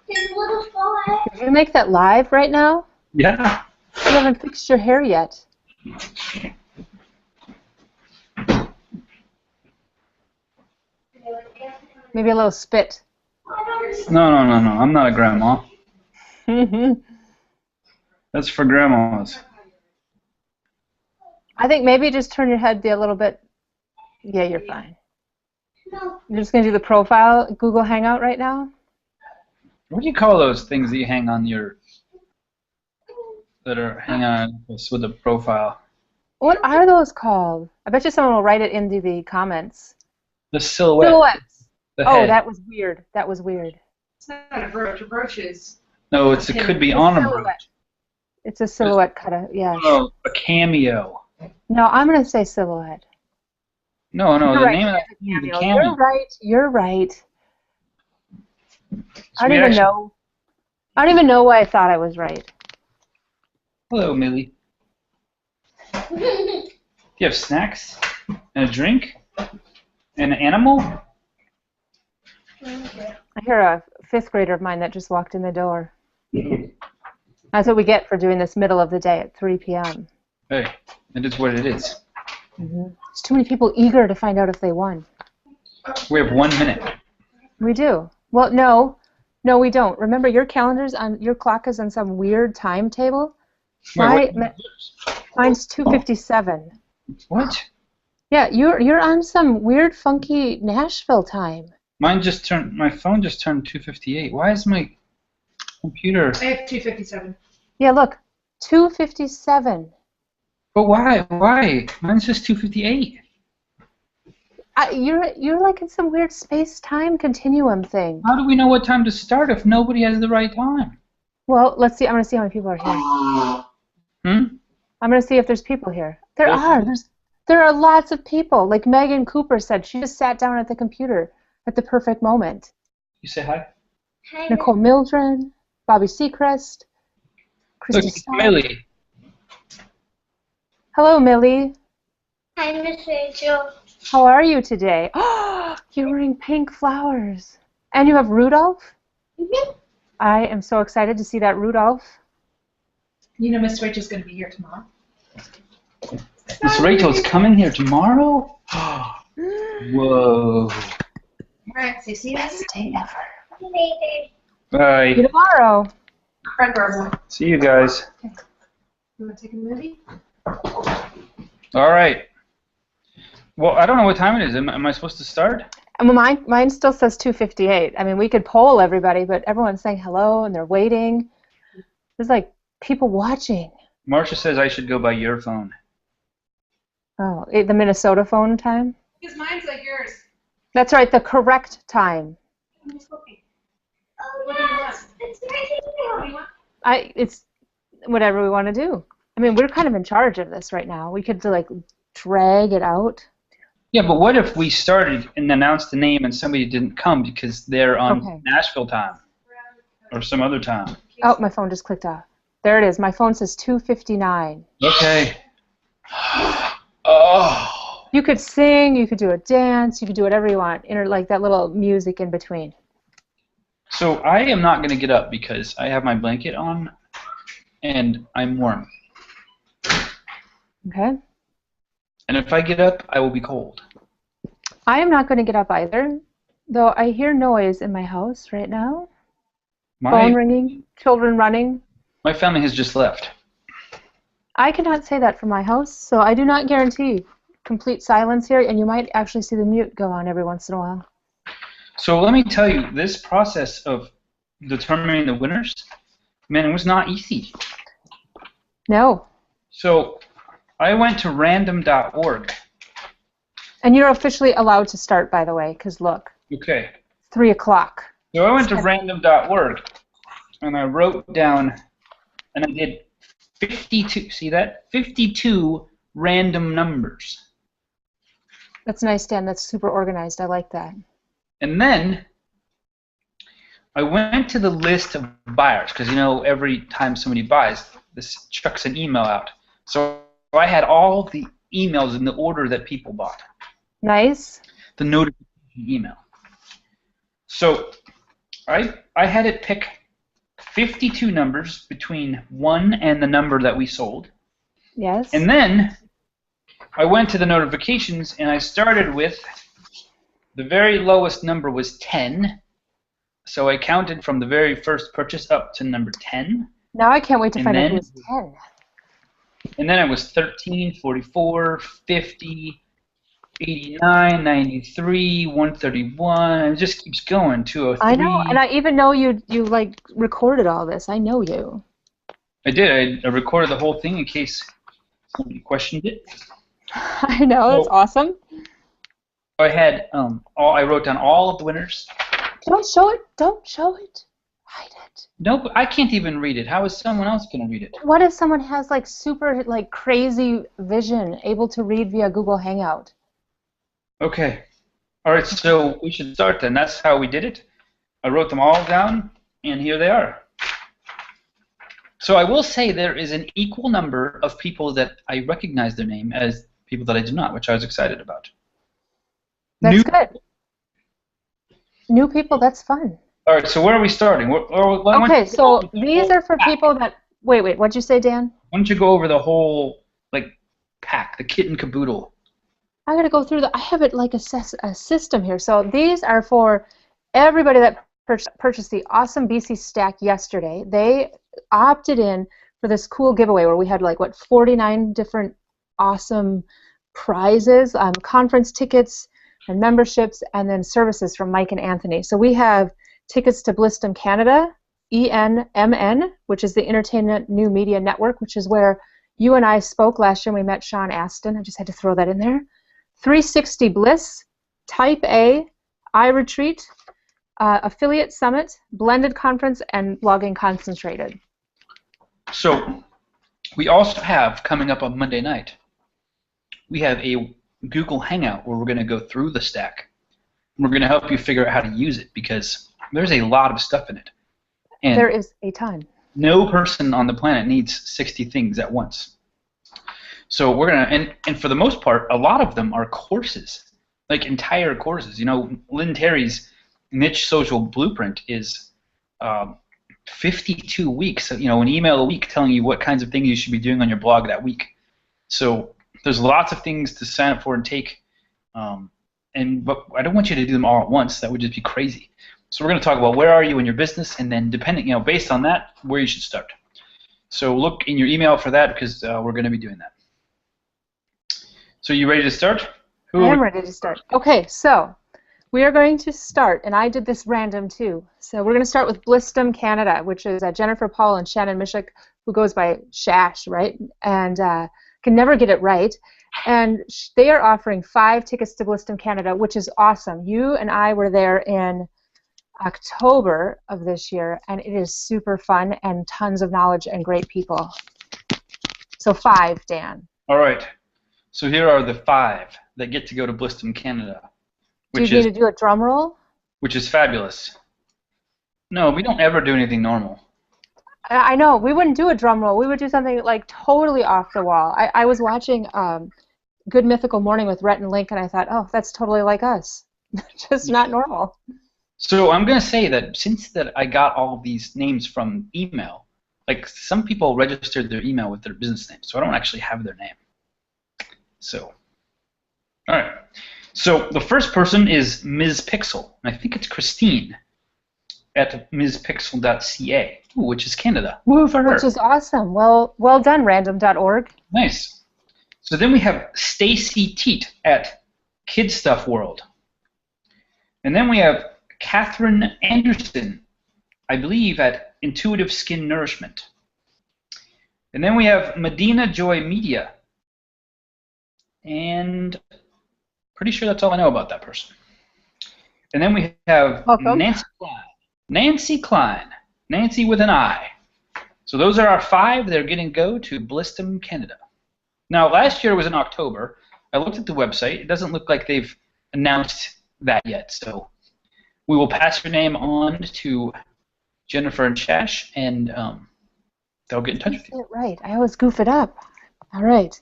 Did you make that live right now? Yeah. You haven't fixed your hair yet. Maybe a little spit. No. I'm not a grandma. That's for grandmas. I think maybe just turn your head a little bit. Yeah, you're fine. You're just going to do the profile Google Hangout right now? What do you call those things that you hang on your... that are hang on with the profile? What are those called? I bet you someone will write it into the comments. The silhouette. Silhouettes. The Oh, head. that was weird. That was weird. It's not a brooch. A brooch is... No, it could be on a brooch. It's a silhouette cut out, yes. Oh, a cameo. No, I'm going to say silhouette. No, You're the right, name of that it's a is a cameo. cameo. You're right. I So don't even know. I don't even know why I thought I was right. Hello, Millie. Do you have snacks? And a drink? And an animal? I hear a fifth grader of mine that just walked in the door. That's what we get for doing this middle of the day at 3 p.m. Hey, it is what it is. There's too many people eager to find out if they won. We have 1 minute. We do. Well, no, we don't. Remember, your your clock is on some weird timetable. Mine's 2:57. What? Yeah, you're on some weird, funky Nashville time. My phone just turned 2:58. Why is my computer? I have 2:57. Yeah, look, 2:57. But why? Mine's just 2:58. You're like in some weird space-time continuum thing. How do we know what time to start if nobody has the right time? Well, let's see. I'm gonna see how many people are here. Hmm? I'm gonna see if there's people here. There are lots of people. Like Megan Cooper said, she just sat down at the computer at the perfect moment. You say hi. Hi, Nicole Mildred, Bobby Seacrest, Christy Look, Starr. Millie. Hello, Millie. Hi, Miss Rachel. How are you today? Oh, you're wearing pink flowers. And you have Rudolph? I am so excited to see that Rudolph. You know Miss Rachel's going to be here tomorrow. Miss Rachel's coming here tomorrow? Whoa. All right, so see you Best day ever. Bye. See you tomorrow. Fred Garza. See you guys. You want to take a movie? All right. Well, I don't know what time it is. Am I supposed to start? And mine still says 2:58. I mean, we could poll everybody, but everyone's saying hello and they're waiting. There's like people watching. Marcia says I should go by your phone. Oh, the Minnesota phone time? Because mine's like yours. That's right, the correct time. Oh, yes. It's right here. It's whatever we want to do. I mean, we're kind of in charge of this right now. We could like drag it out. Yeah, but what if we started and announced the name and somebody didn't come because they're on Nashville time or some other time? Oh, my phone just clicked off. There it is. My phone says 2:59. Okay. Oh. You could sing, you could do a dance, you could do whatever you want. Like that little music in between. So I am not going to get up because I have my blanket on and I'm warm. Okay. And if I get up, I will be cold. I am not going to get up either, though I hear noise in my house right now. Phone ringing, children running. My family has just left. I cannot say that for my house, so I do not guarantee complete silence here, and you might actually see the mute go on every once in a while. So let me tell you, this process of determining the winners, man, it was not easy. No. So I went to random.org. And you're officially allowed to start, by the way, because look. Okay. 3 o'clock. So I went to random.org, and I wrote down, and I did 52, see that? 52 random numbers. That's nice, Dan. That's super organized. I like that. And then I went to the list of buyers, because, you know, every time somebody buys, this chucks an email out. So I had all the emails in the order that people bought. Nice. The notification email. So I had it pick 52 numbers between 1 and the number that we sold. Yes. And then I went to the notifications and I started with the very lowest number was 10. So I counted from the very first purchase up to number 10. Now I can't wait to find out who was 10. And then it was 13, 44, 50, 89, 93, 131. It just keeps going. 203. I know, and I even know you like recorded all this. I know you. I did. I recorded the whole thing in case somebody questioned it. I know, that's awesome. I had I wrote down all of the winners. Don't show it. Don't show it. Hide it. No, I can't even read it. How is someone else going to read it? What if someone has like super like crazy vision, able to read via Google Hangout? Okay. All right, so we should start then. That's how we did it. I wrote them all down, and here they are. So I will say there is an equal number of people that I recognize their name as people that I do not, which I was excited about. That's good. New people, that's fun. All right, so where are we starting? Okay, so these are for people that... Wait, what'd you say, Dan? Why don't you go over the whole, like, pack, the kit and caboodle? I gotta go through I have it like a system here. So these are for everybody that purchased the awesome BC stack yesterday. They opted in for this cool giveaway where we had like, 49 different awesome prizes, conference tickets and memberships, and then services from Mike and Anthony. So we have tickets to Blistum Canada, ENMN, which is the Entertainment New Media Network, which is where you and I spoke last year when we met Sean Astin. I just had to throw that in there. 360 Bliss, Type A, iRetreat, Affiliate Summit, Blended Conference, and Blogging Concentrated. So we also have, coming up on Monday night, we have a Google Hangout where we're going to go through the stack. We're going to help you figure out how to use it because there's a lot of stuff in it. And there is a ton. No person on the planet needs 60 things at once. So we're going to, and for the most part, a lot of them are courses, like entire courses. You know, Lynn Terry's Niche Social Blueprint is 52 weeks, you know, an email a week telling you what kinds of things you should be doing on your blog that week. So there's lots of things to sign up for and take, but I don't want you to do them all at once. That would just be crazy. So we're going to talk about where are you in your business, and then depending, you know, based on that, where you should start. So look in your email for that because we're going to be doing that. So you ready to start? I am ready to start. Okay, so we are going to start, and I did this random too. So we're going to start with Blistum Canada, which is Jennifer Paul and Shannon Mishik, who goes by Shash, right? And can never get it right. And they are offering 5 tickets to Blistum Canada, which is awesome. You and I were there in October of this year, and it is super fun and tons of knowledge and great people. So 5, Dan. All right. So here are the 5 that get to go to Blistum Canada. Do you need to do a drum roll? Which is fabulous. No, we don't ever do anything normal. I know. We wouldn't do a drum roll. We would do something like totally off the wall. I was watching Good Mythical Morning with Rhett and Link, and I thought, oh, that's totally like us. Just not normal. So I'm going to say that since that I got all these names from email, like some people registered their email with their business name, so I don't actually have their name. So, all right. So the first person is Ms. Pixel, and I think it's Christine at mspixel.ca, which is Canada. Woo for her. Which is awesome. Well done, random.org. Nice. So then we have Stacy Teat at Kid Stuff World. And then we have Catherine Anderson, I believe, at Intuitive Skin Nourishment. And then we have Medina Joy Media. And pretty sure that's all I know about that person. And then we have Nancy Klein. Nancy Klein. Nancy with an I. So those are our 5 that are getting go to Blistum Canada. Now, last year was in October. I looked at the website. It doesn't look like they've announced that yet. So we will pass your name on to Jennifer and Shash, and they'll get in touch with you. Right. I always goof it up. All right.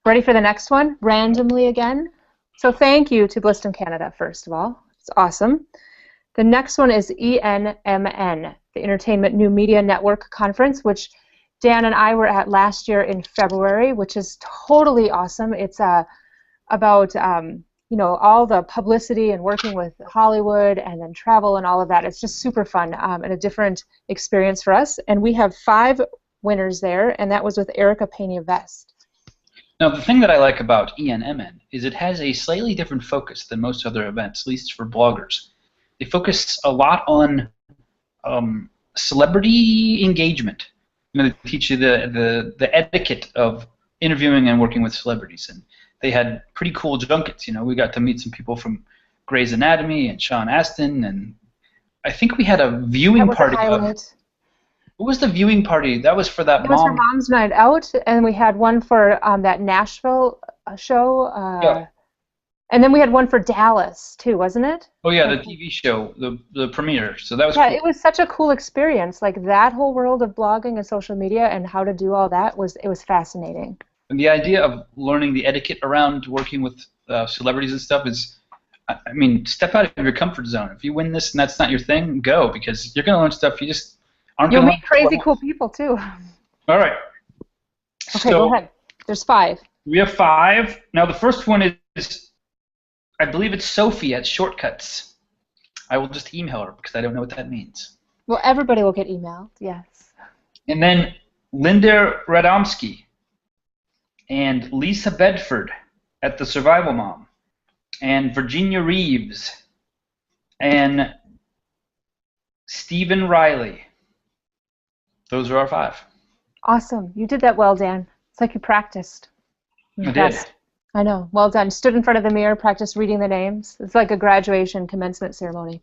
Ready for the next one? Randomly again. So thank you to Blistum Canada, first of all. It's awesome. The next one is ENMN, the Entertainment New Media Network Conference, which Dan and I were at last year in February, which is totally awesome. It's about all the publicity and working with Hollywood and then travel and all of that. It's just super fun and a different experience for us. And we have 5 winners there, and that was with Erica Pena-Vest. Now, the thing that I like about ENMN is it has a slightly different focus than most other events, at least for bloggers. They focus a lot on celebrity engagement. They teach you the etiquette of interviewing and working with celebrities. And they had pretty cool junkets. We got to meet some people from Grey's Anatomy and Sean Astin, and I think we had a viewing party. What was the viewing party? That was for that It was for Mom's Night Out, and we had one for that Nashville show. Yeah. And then we had one for Dallas, too, wasn't it? Oh, yeah, the TV show, the premiere. So that was cool. It was such a cool experience. Like, that whole world of blogging and social media and how to do all that, it was fascinating. And the idea of learning the etiquette around working with celebrities and stuff is, I mean, step out of your comfort zone. If you win this and that's not your thing, go, because you're going to learn stuff you just aren't going to learn. You'll meet crazy cool people, too. All right. Okay, go ahead. There's 5. We have 5. Now, the first one is, I believe it's Sophie at Shortcuts. I will just email her because I don't know what that means. Well, everybody will get emailed, yes. And then Linda Radomski and Lisa Bedford at The Survival Mom and Virginia Reeves and Stephen Riley. Those are our 5. Awesome. You did that well, Dan. It's like you practiced. I did. I know. Well done. Stood in front of the mirror, practiced reading the names. It's like a graduation commencement ceremony.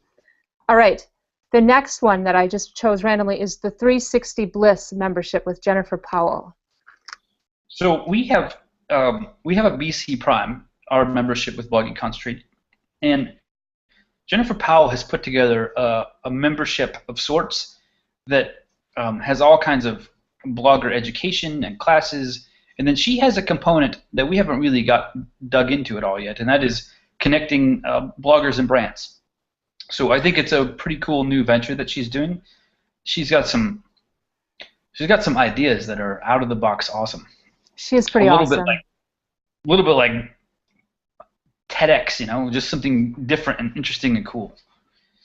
All right. The next one that I just chose randomly is the 360 Bliss membership with Jennifer Powell. So we have a BC Prime, our membership with Blogging Concentrate, and Jennifer Powell has put together a membership of sorts that has all kinds of blogger education and classes. And then she has a component that we haven't really dug into at all yet, and that is connecting bloggers and brands. So I think it's a pretty cool new venture that she's doing. She's got some ideas that are out of the box awesome. She is pretty awesome. A little bit like TEDx, just something different and interesting and cool.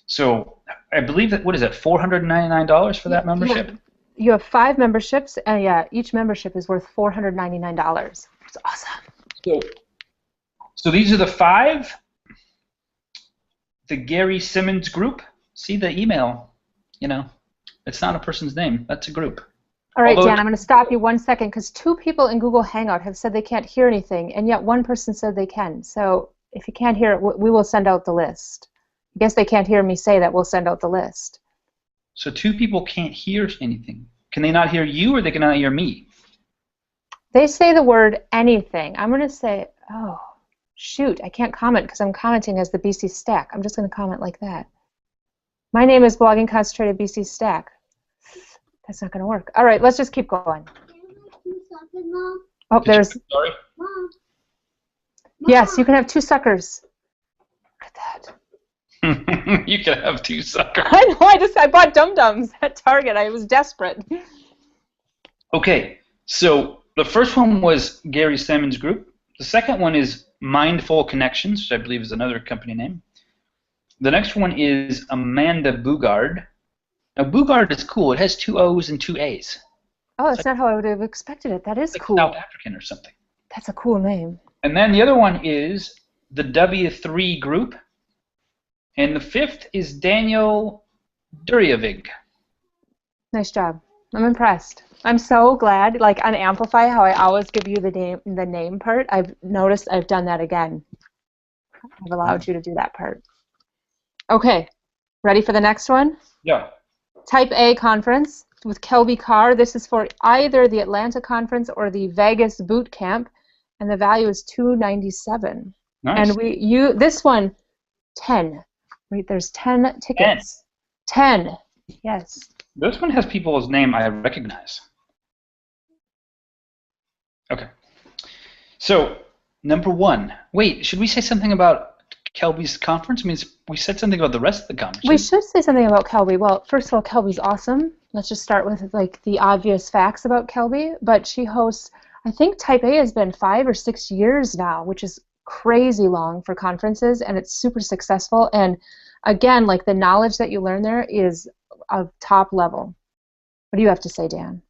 So I believe that, what is it, $499 for that membership? You have 5 memberships, and yeah, each membership is worth $499. It's awesome. So these are the 5. The Gary Simmons group. See the email? It's not a person's name. That's a group. All right, Dan, I'm going to stop you 1 second because 2 people in Google Hangout have said they can't hear anything, and yet 1 person said they can. So if you can't hear it, we will send out the list. I guess they can't hear me say that. We'll send out the list. So 2 people can't hear anything. Can they not hear you, or they cannot hear me? They say the word anything. I'm going to say, oh, shoot, I can't comment because I'm commenting as the BC Stack. I'm just going to comment like that. My name is Blogging Concentrated BC Stack. That's not going to work. All right, let's just keep going. Oh, there's... Sorry? Yes, you can have 2 suckers. Look at that. You can have 2 suckers. I know, I bought Dum-Dums at Target. I was desperate. Okay, so the first one was Gary Simmons Group. The second one is Mindful Connections, which I believe is another company name. The next one is Amanda Bugard. Now, Bugard is cool. It has 2 O's and 2 A's. Oh, that's not how I would have expected it. That is like cool. South African or something. That's a cool name. And then the other one is the W3 Group. And the 5th is Daniel Durjevig. Nice job. I'm impressed. I'm so glad, like on Amplify, how I always give you the name part. I've noticed I've done that again. I've allowed you to do that part. Okay, ready for the next one? Yeah. Type A conference with Kelby Carr. This is for either the Atlanta conference or the Vegas boot camp, and the value is $297. Nice. And this one, 10. Wait, there's 10 tickets. 10. Yes. This one has people's name I recognize. Okay. So, number 1. Wait, should we say something about Kelby's conference? I mean, we said something about the rest of the conference. We should say something about Kelby. Well, first of all, Kelby's awesome. Let's just start with like the obvious facts about Kelby. But she hosts, I think Type A has been 5 or 6 years now, which is crazy long for conferences, and it's super successful. And again, like the knowledge that you learn there is of top level. What do you have to say, Dan?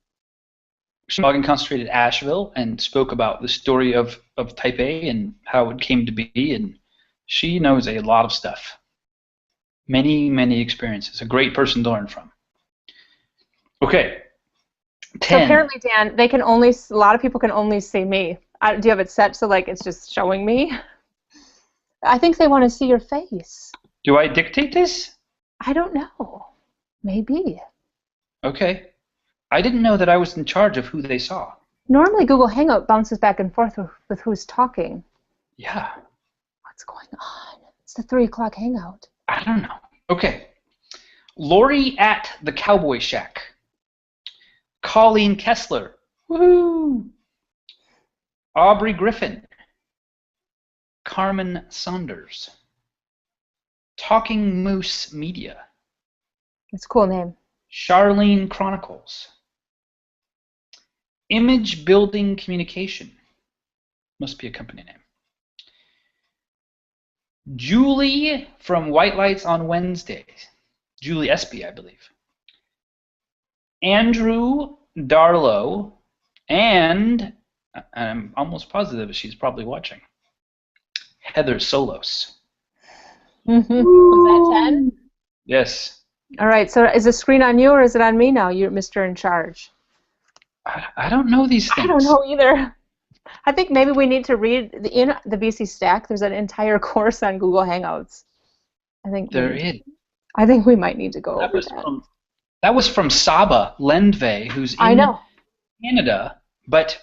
Blogging Concentrated Asheville and spoke about the story of Type A and how it came to be, and she knows a lot of stuff. Many, many experiences. A great person to learn from. Okay. 10. So apparently, Dan, a lot of people can only see me. Do you have it set so like it's just showing me? I think they want to see your face. Do I dictate this? I don't know. Maybe. Okay. I didn't know that I was in charge of who they saw. Normally Google Hangout bounces back and forth with who's talking. Yeah. What's going on? It's the 3 o'clock Hangout. I don't know. Okay. Lori at the Cowboy Shack. Colleen Kessler. Woohoo! Aubrey Griffin. Carmen Saunders. Talking Moose Media. It's a cool name. Charlene Chronicles. Image Building Communication. Must be a company name. Julie from White Lights on Wednesdays. Julie Espy, I believe. Andrew Darlow, and I'm almost positive she's probably watching, Heather Solos. Was that 10? Yes. All right, so is the screen on you or is it on me now? You're Mr. In Charge. I don't know these things. I don't know either. I think maybe we need to read in the BC Stack. There's an entire course on Google Hangouts. I think we might need to go over that. That was from Saba Lendve, who's in Canada, but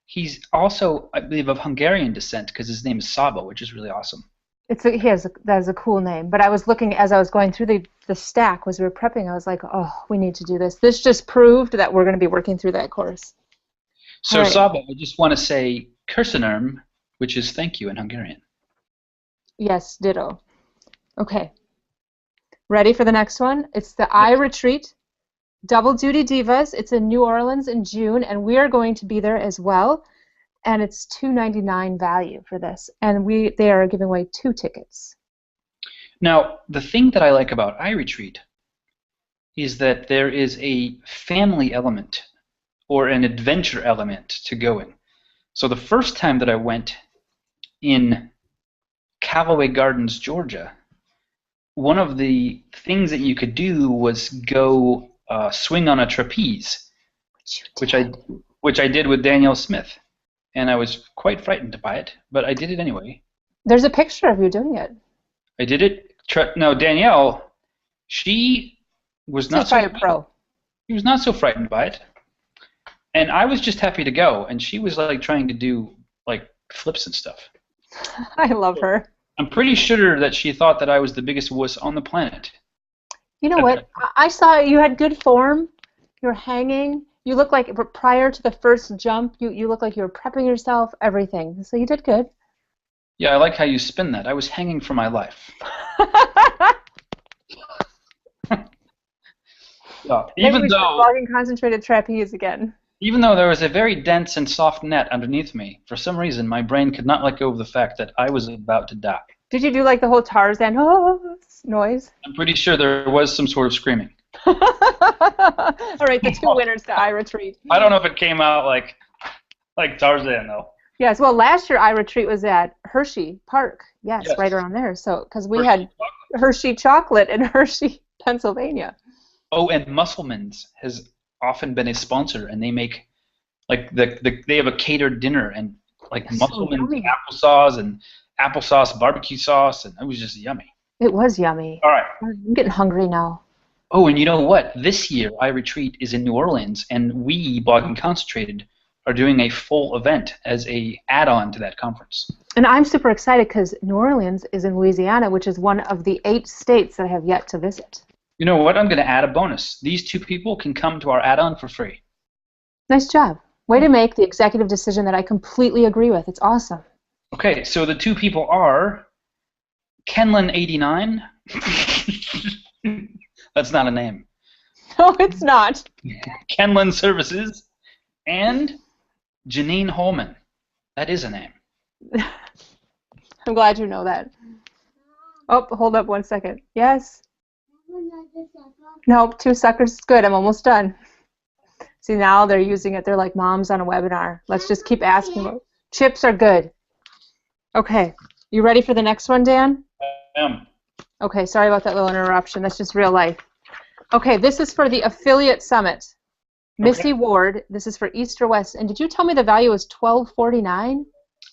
he's also, I believe, of Hungarian descent because his name is Saba, which is really awesome. That is a cool name. But I was looking as I was going through the stack, as we were prepping, I was like, oh, we need to do this. This just proved that we're going to be working through that course. So, right. Saba, I just want to say Köszönöm, which is thank you in Hungarian. Yes, ditto. Okay. Ready for the next one? It's the iRetreat Double Duty Divas. It's in New Orleans in June, and we are going to be there as well. And it's $2.99 value for this, and they are giving away 2 tickets. Now, the thing that I like about iRetreat is that there is a family element or an adventure element to going. So the first time that I went in Callaway Gardens, Georgia, one of the things that you could do was go swing on a trapeze, which I did with Danielle Smith. And I was quite frightened by it, but I did it anyway. There's a picture of you doing it. I did it. No, Danielle, she was not so pro. She was not so frightened by it, and I was just happy to go. And she was like trying to do like flips and stuff. I love her. I'm pretty sure that she thought that I was the biggest wuss on the planet. You know what? I saw you had good form. You were hanging. You look like prior to the first jump, you look like you were prepping yourself, everything. So you did good. Yeah, I like how you spin that. I was hanging for my life. Even though blogging concentrated trapeze again. Even though there was a very dense and soft net underneath me, for some reason my brain could not let go of the fact that I was about to die. Did you do like the whole Tarzan noise? I'm pretty sure there was some sort of screaming. All right, the 2 winners to iRetreat. I don't know if it came out like Tarzan though. Yes, well, last year iRetreat was at Hershey Park. Yes, right around there. So because we had Hershey chocolate in Hershey, Pennsylvania. Oh, and Musselman's has often been a sponsor, and they make like they have a catered dinner and like Musselman's applesauce and applesauce barbecue sauce, and it was just yummy. It was yummy. All right, I'm getting hungry now. Oh, and you know what? This year, iRetreat is in New Orleans, and we, Blogging Concentrated, are doing a full event as a add-on to that conference. And I'm super excited because New Orleans is in Louisiana, which is one of the 8 states that I have yet to visit. You know what? I'm going to add a bonus. These 2 people can come to our add-on for free. Nice job. Way to make the executive decision that I completely agree with. It's awesome. Okay, so the 2 people are Kenlin89. That's not a name. No, it's not. Kenlin Services. And Janine Holman. That is a name. I'm glad you know that. Oh, hold up 1 second. Yes? Nope, 2 suckers is good. I'm almost done. See, now they're using it. They're like moms on a webinar. Let's just keep asking. Chips are good. Okay. You ready for the next one, Dan? I am. Okay, sorry about that little interruption. That's just real life. Okay, this is for the Affiliate Summit. Missy Ward, this is for East or West. And did you tell me the value is $12.49?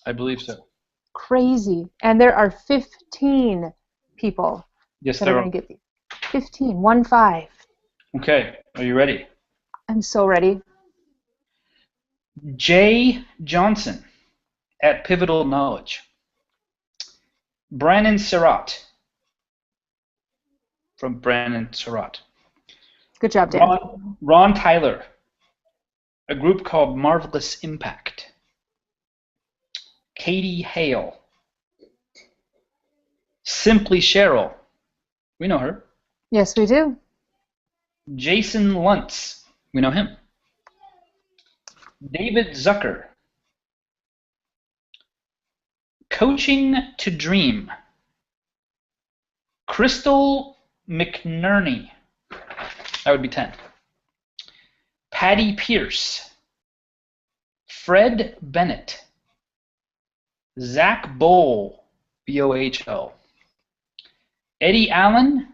I believe so. Crazy. And there are 15 people Yes, that are there going are. to get these. 15, 1-5. Okay, are you ready? I'm so ready. Jay Johnson at Pivotal Knowledge. Brandon Surratt from Brandon Surratt. Good job, Dan. Ron Tyler, a group called Marvelous Impact. Katie Hale. Simply Cheryl. We know her. Yes, we do. Jason Luntz. We know him. David Zucker. Coaching to Dream. Crystal McNerney. That would be 10. Patty Pierce. Fred Bennett. Zach Bohl. B-O-H-L. Eddie Allen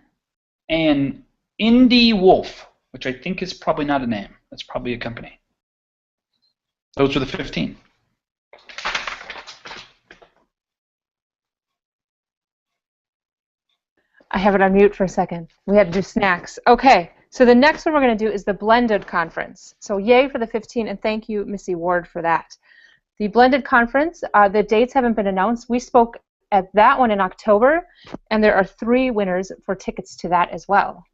and Indy Wolf, which I think is probably not a name. That's probably a company. Those were the 15. I have it on mute for a second. We had to do snacks. Okay, so the next one we're going to do is the Blended Conference. So yay for the 15, and thank you, Missy Ward, for that. The Blended Conference, the dates haven't been announced. We spoke at that one in October, and there are 3 winners for tickets to that as well.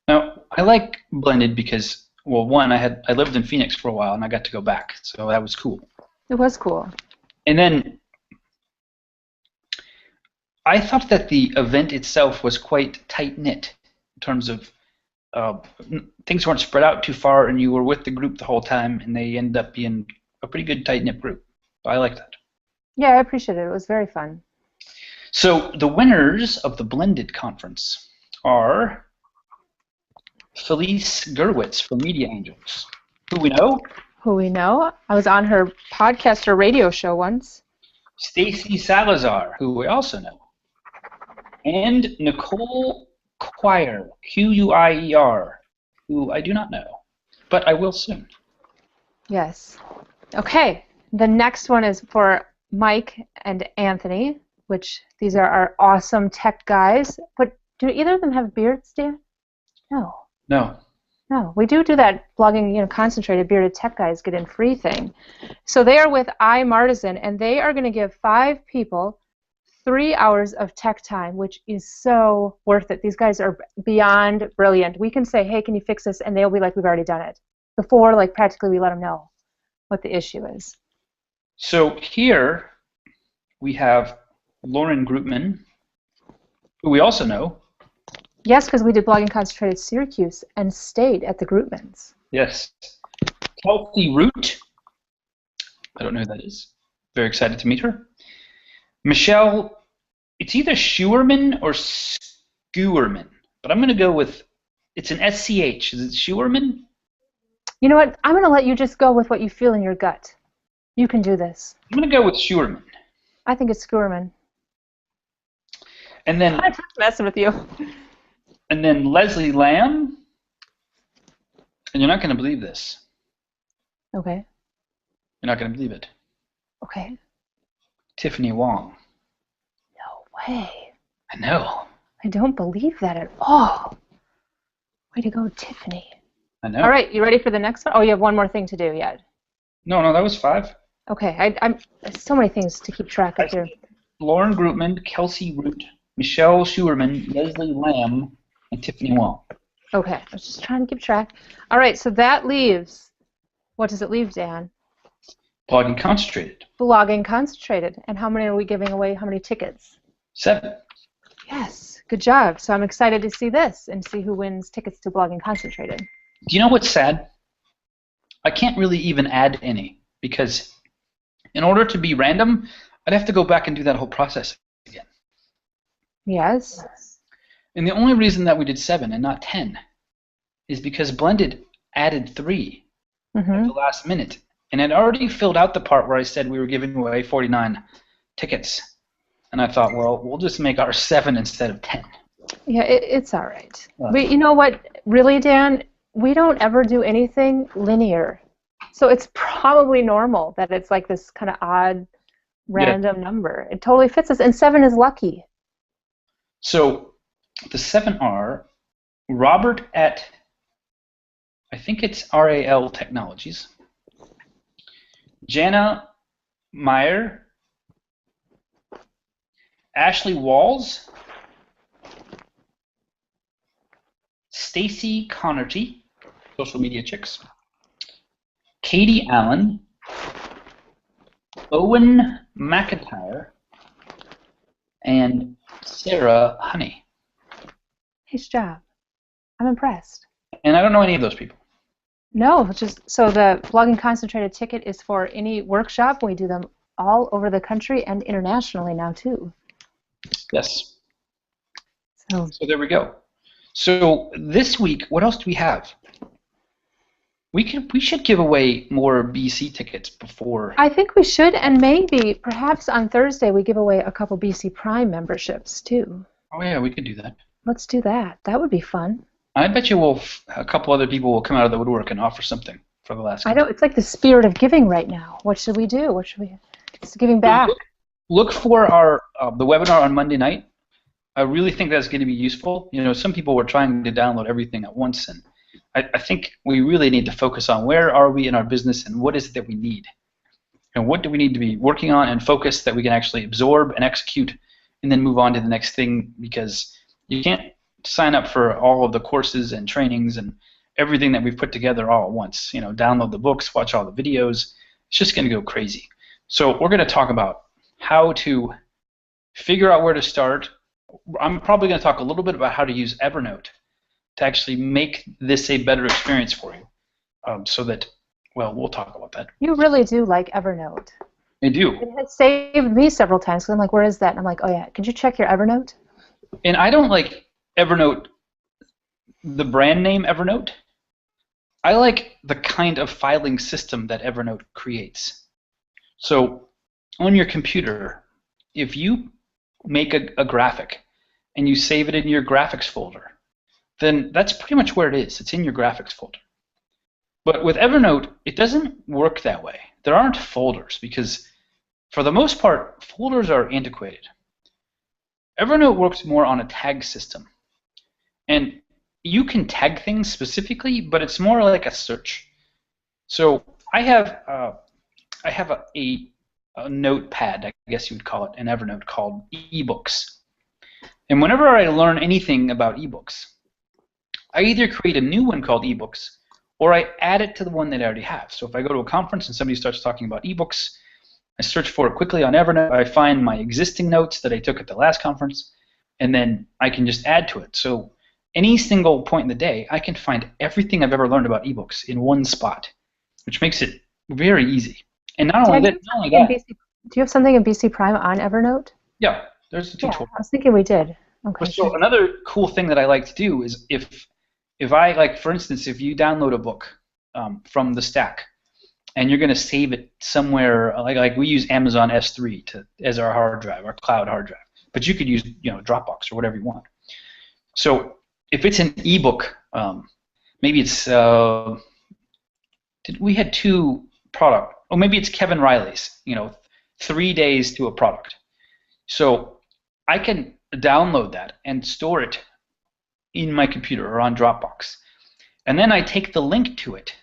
Now, I like Blended because, well, one, I lived in Phoenix for a while, and I got to go back, so that was cool. It was cool. And then I thought that the event itself was quite tight-knit in terms of things weren't spread out too far, and you were with the group the whole time, and they ended up being a pretty good tight-knit group. So I like that. Yeah, I appreciate it. It was very fun. So the winners of the Blended Conference are Felice Gerwitz from Media Angels, who we know. Who we know. I was on her podcast or radio show once. Stacy Salazar, who we also know. And Nicole Quire, Q-U-I-E-R, who I do not know, but I will soon. Yes. Okay. The next one is for Mike and Anthony, which these are our awesome tech guys. But do either of them have beards, Dan? No. No. No. We do that blogging, concentrated bearded tech guys get in free thing. So they are with iMartisan, and they are going to give 5 people 3 hours of tech time, which is so worth it. These guys are beyond brilliant. We can say, hey, can you fix this? And they'll be like, we've already done it. Before, like, practically we let them know what the issue is. So here we have Lauren Grootman, who we also know. Yes, because we did Blogging Concentrated Syracuse and stayed at the Grootmans. Yes. Kelsey Root. I don't know who that is. Very excited to meet her. Michelle, it's either Schuerman or Schuerman, but I'm going to go with, it's an SCH. Is it Schuerman? You know what? I'm going to let you just go with what you feel in your gut. You can do this. I'm going to go with Schuerman. I think it's Schuerman. And then I'm just messing with you. And then Leslie Lamb, and you're not going to believe this. Okay. You're not going to believe it. Okay. Tiffany Wong. No way. I know. I don't believe that at all. Way to go, Tiffany. I know. All right, you ready for the next one? Oh, you have one more thing to do yet. No, that was 5. Okay, I'm so many things to keep track of here. Lauren Grootman, Kelsey Root, Michelle Schuerman, Leslie Lamb, and Tiffany Wong. Okay, I was just trying to keep track. All right, so that leaves, what does it leave, Dan? Blogging Concentrated. Blogging Concentrated. And how many are we giving away? How many tickets? 7. Yes, good job. So I'm excited to see this and see who wins tickets to Blogging Concentrated. Do you know what's sad? I can't really even add any because in order to be random, I'd have to go back and do that whole process again. Yes. And the only reason that we did 7 and not 10 is because Blended added 3 at the last minute. And I'd already filled out the part where I said we were giving away 49 tickets. And I thought, well, we'll just make ours 7 instead of 10. Yeah, it's all right. But you know what, really, Dan? We don't ever do anything linear. So it's probably normal that it's like this kind of odd, random number. It totally fits us. And 7 is lucky. So the 7 are Robert at, I think it's RAL Technologies, Jana Meyer, Ashley Walls, Stacy Connerty, social media chicks, Katie Allen, Owen McIntyre, and Sarah Honey. Nice job. I'm impressed. And I don't know any of those people. No, just so the Blogging Concentrated ticket is for any workshop. We do them all over the country and internationally now too. Yes. So there we go. So this week, what else do we have? We should give away more BC tickets before. I think we should, and maybe perhaps on Thursday we give away a couple BC Prime memberships too. Oh yeah, we could do that. Let's do that. That would be fun. I bet you a couple other people will come out of the woodwork and offer something for the last. I know it's like the spirit of giving right now. What should we do? It's giving back. Look for our the webinar on Monday night. I really think that's going to be useful. You know, some people were trying to download everything at once, and I think we really need to focus on where are we in our business and what is it that we need, and what do we need to be working on and focus that we can actually absorb and execute, and then move on to the next thing, because you can't sign up for all of the courses and trainings and everything that we've put together all at once. You know, download the books, watch all the videos. It's just going to go crazy. So we're going to talk about how to figure out where to start. I'm probably going to talk a little bit about how to use Evernote to actually make this a better experience for you. So that, well, we'll talk about that. You really do like Evernote. I do. It has saved me several times because I'm like, where is that? And I'm like, oh yeah, could you check your Evernote? And I don't like Evernote, the brand name Evernote. I like the kind of filing system that Evernote creates. So on your computer, if you make a graphic and you save it in your graphics folder, then that's pretty much where it is. It's in your graphics folder. But with Evernote, it doesn't work that way. There aren't folders because, for the most part, folders are antiquated. Evernote works more on a tag system. And you can tag things specifically, but it's more like a search. So I have a notepad, I guess you would call it, in Evernote called eBooks. And whenever I learn anything about eBooks, I either create a new one called eBooks, or I add it to the one that I already have. So if I go to a conference and somebody starts talking about eBooks, I search for it quickly on Evernote, I find my existing notes that I took at the last conference, and then I can just add to it. So any single point in the day, I can find everything I've ever learned about ebooks in one spot, which makes it very easy. And not only that, do you have something in BC Prime on Evernote? Yeah, there's a tutorial. I was thinking we did. Okay. So another cool thing that I like to do is if I, like, for instance, if you download a book from the stack and you're going to save it somewhere, like we use Amazon S3 as our hard drive, our cloud hard drive, but you could use, you know, Dropbox or whatever you want. So if it's an ebook, maybe it's we had 2 product, or maybe it's Kevin Riley's, you know, 3 days to a product. So I can download that and store it in my computer or on Dropbox. And then I take the link to it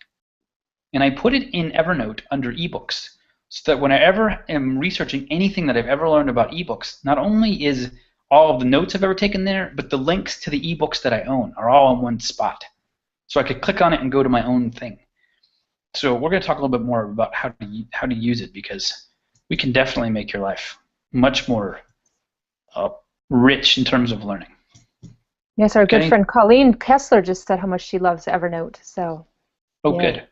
and I put it in Evernote under ebooks, so that when I ever am researching anything that I've ever learned about ebooks, not only is all of the notes I've ever taken there, but the links to the ebooks that I own are all in one spot. So I could click on it and go to my own thing. So we're going to talk a little bit more about how to use it, because we can definitely make your life much more rich in terms of learning. Yes, our good Okay. friend Colleen Kessler just said how much she loves Evernote. So, Oh, yeah. good.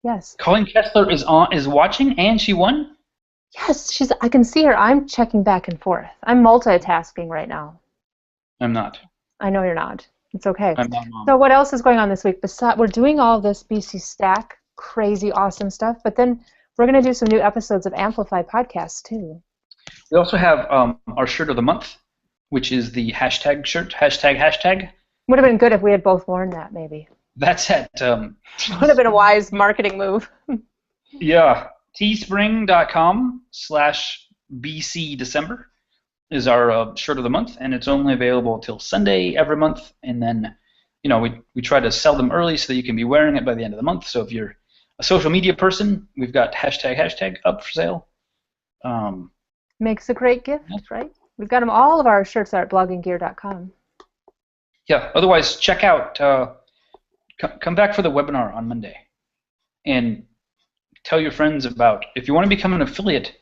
Yes. Colleen Kessler is watching, and she won? Yes, I can see her. I'm checking back and forth. I'm multitasking right now. I'm not. I know you're not. It's okay. I'm not, Mom. So what else is going on this week? Besides, we're doing all this BC Stack, crazy, awesome stuff, but then we're going to do some new episodes of Amplify podcasts, too. We also have our shirt of the month, which is the hashtag shirt, hashtag. Would have been good if we had both worn that, maybe. That's at Would have been a wise marketing move. teespring.com/BC December is our shirt of the month, and it's only available till Sunday every month. And then, we try to sell them early so that you can be wearing it by the end of the month. So if you're a social media person, we've got hashtag up for sale. Makes a great gift, right? We've got them. All of our shirts are at blogginggear.com. Yeah. Otherwise, check out. Come back for the webinar on Monday, and tell your friends about. If you want to become an affiliate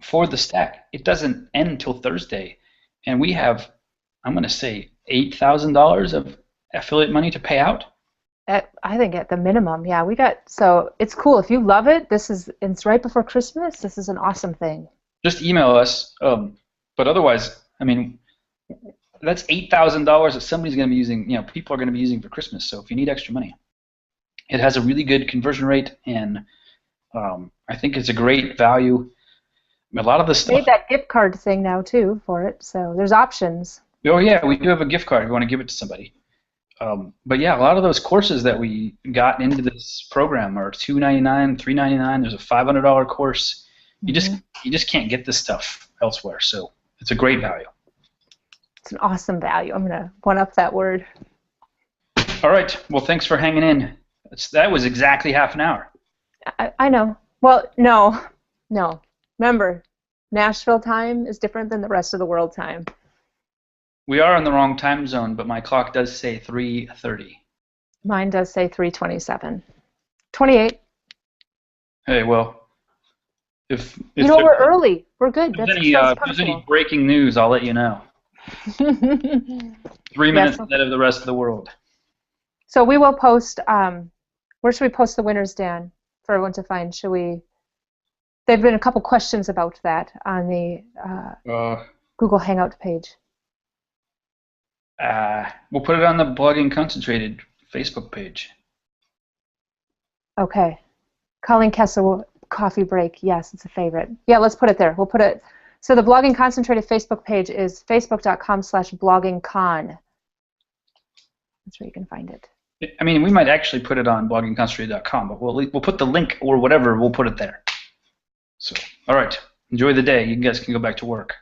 for the Stack, it doesn't end until Thursday, and we have, I'm going to say, $8,000 of affiliate money to pay out. I think at the minimum, yeah. So it's cool. If you love it, it's right before Christmas. This is an awesome thing. Just email us. But otherwise, I mean, that's $8,000 that somebody's going to be using. People are going to be using for Christmas. So if you need extra money, it has a really good conversion rate, and I think it's a great value. A lot of the stuff. Made that gift card thing now too for it. So there's options. Oh yeah, we do have a gift card if you want to give it to somebody. But yeah, a lot of those courses that we got into this program are $299, $399. There's a $500 course. You just can't get this stuff elsewhere. So it's a great value. It's an awesome value. I'm gonna one up that word. All right. Well, thanks for hanging in. That was exactly half an hour. I know. Well, no. Remember, Nashville time is different than the rest of the world time. We are in the wrong time zone, but my clock does say 3:30. Mine does say 3:27. 28. Hey, well, if we're early. We're good. If there's any breaking news, I'll let you know. 3 minutes ahead of the rest of the world. So we will post. Where should we post the winners, Dan, for everyone to find? There've been a couple questions about that on the Google Hangout page. We'll put it on the Blogging Concentrated Facebook page. Okay. Colleen Kessler, coffee break. Yes, it's a favorite. Yeah, let's put it there. We'll put it. So the Blogging Concentrated Facebook page is facebook.com/bloggingcon. That's where you can find it. I mean, we might actually put it on bloggingconcentrated.com, but we'll put the link or whatever. We'll put it there. So, all right. Enjoy the day. You guys can go back to work.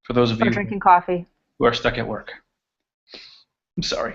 For those of you drinking coffee who are stuck at work. I'm sorry.